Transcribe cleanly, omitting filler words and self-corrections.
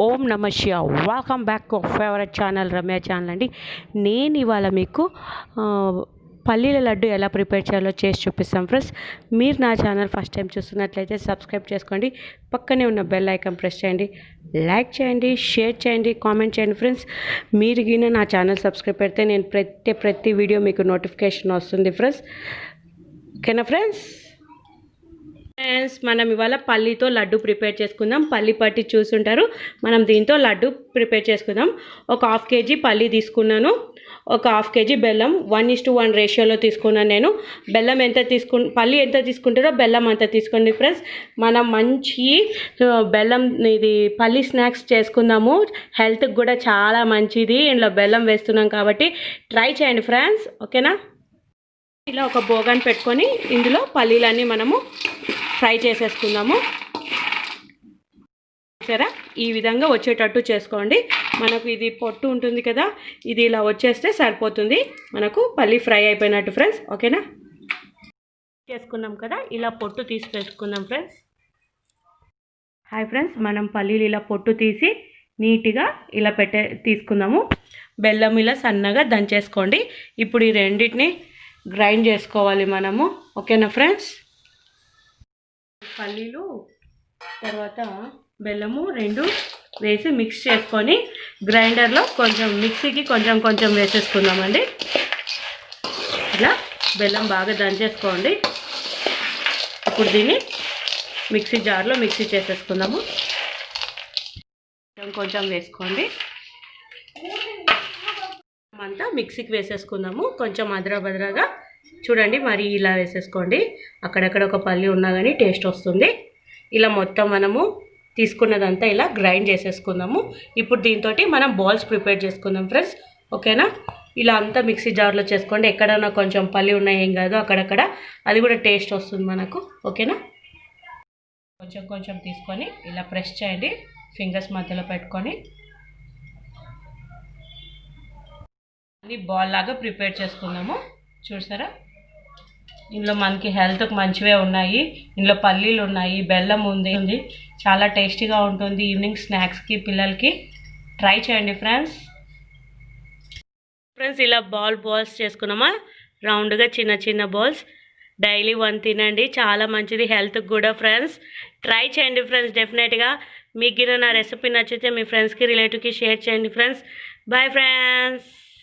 ఓం నమ Shiva welcome back to favourite channel Ramya channel అండి. నేను ఇవాళ మీకు పల్లీల లడ్డు ఎలా ప్రిపేర్ చేయాలో చేసి చూపిస్తాం ఫ్రెండ్స్. మీరు నా ఛానల్ ఫస్ట్ టైం చూస్తున్నట్లయితే సబ్స్క్రైబ్ చేసుకోండి, పక్కనే ఉన్న బెల్ ఐకాన్ ప్రెస్ చేయండి, లైక్ చేయండి, షేర్ చేయండి, కామెంట్ చేయండి ఫ్రెండ్స్. మీరు గిన నా ఛానల్ సబ్స్క్రైబ్ పెడితే నేను ప్రతి వీడియో మీకు నోటిఫికేషన్ వస్తుంది ఫ్రెండ్స్. ఓకేనా ఫ్రెండ్స్? మనం ఇవాళ పల్లీతో లడ్డు ప్రిపేర్ చేసుకుందాం. పల్లి పట్టి చూసుంటారు, మనం దీంతో లడ్డు ప్రిపేర్ చేసుకుందాం. ఒక హాఫ్ కేజీ పల్లి తీసుకున్నాను, ఒక హాఫ్ కేజీ బెల్లం 1:1 రేషియోలో తీసుకున్నాను నేను. బెల్లం ఎంత పల్లి ఎంత తీసుకుంటారో బెల్లం అంత తీసుకోండి ఫ్రెండ్స్. మనం మంచి బెల్లం ఇది పల్లి స్నాక్స్ చేసుకుందాము, హెల్త్కి కూడా చాలా మంచిది. ఇందులో బెల్లం వేస్తున్నాం కాబట్టి ట్రై చేయండి ఫ్రెండ్స్. ఓకేనా? ఇలా ఒక బోగాన్ పెట్టుకొని ఇందులో పల్లీలన్నీ మనము ఫ్రై చేసేసుకుందాము. సరే, ఈ విధంగా వచ్చేటట్టు చేసుకోండి. మనకు ఇది పొట్టు ఉంటుంది కదా, ఇది ఇలా వచ్చేస్తే సరిపోతుంది, మనకు పల్లి ఫ్రై అయిపోయినట్టు ఫ్రెండ్స్. ఓకేనా? చేసుకున్నాం కదా, ఇలా పొట్టు తీసి పెట్టుకుందాం ఫ్రెండ్స్. హాయ్ ఫ్రెండ్స్, మనం పల్లీలు ఇలా పొట్టు తీసి నీట్గా ఇలా తీసుకుందాము. బెల్లం ఇలా సన్నగా దంచేసుకోండి. ఇప్పుడు ఈ రెండింటిని గ్రైండ్ చేసుకోవాలి మనము. ఓకేనా ఫ్రెండ్స్? పల్లీలు తర్వాత బెల్లము రెండు వేసి మిక్స్ చేసుకొని గ్రైండర్లో కొంచెం మిక్సీకి కొంచెం వేసేసుకుందామండి. ఇలా బెల్లం బాగా దంచేసుకోండి. ఇప్పుడు దీన్ని మిక్సీ జార్లో మిక్సీ చేసేసుకుందాము. కొంచెం వేసుకోండి, అంతా మిక్సీకి వేసేసుకుందాము. కొంచెం అదరాగా చూడండి, మరి ఇలా వేసేసుకోండి. అక్కడక్కడ ఒక పల్లి ఉన్నా కానీ టేస్ట్ వస్తుంది. ఇలా మొత్తం మనము తీసుకున్నదంతా ఇలా గ్రైండ్ చేసేసుకుందాము. ఇప్పుడు దీంతో మనం బాల్స్ ప్రిపేర్ చేసుకుందాం ఫ్రెండ్స్. ఓకేనా? ఇలా అంతా మిక్సీ జార్లో చేసుకోండి. ఎక్కడన్నా కొంచెం పల్లి ఉన్నాయి ఏం కాదు, అక్కడక్కడ అది కూడా టేస్ట్ వస్తుంది మనకు. ఓకేనా? కొంచెం తీసుకొని ఇలా ప్రెస్ చేయండి, ఫింగర్స్ మధ్యలో పెట్టుకొని బాల్ లాగా ప్రిపేర్ చేసుకుందాము. చూసారా, ఇందులో మనకి హెల్త్కి మంచివే ఉన్నాయి. ఇందులో పల్లీలు ఉన్నాయి, బెల్లం ఉంది, చాలా టేస్టీగా ఉంటుంది. ఈవినింగ్ స్నాక్స్కి పిల్లలకి ట్రై చేయండి ఫ్రెండ్స్. ఇలా బాల్స్ చేసుకున్నామా, రౌండ్గా చిన్న బాల్స్. డైలీ 1 తినండి, చాలా మంచిది హెల్త్కి కూడా ఫ్రెండ్స్. ట్రై చేయండి ఫ్రెండ్స్ డెఫినెట్గా. మీకు నా రెసిపీ నచ్చితే మీ ఫ్రెండ్స్కి రిలేటివ్కి షేర్ చేయండి ఫ్రెండ్స్. Bye friends.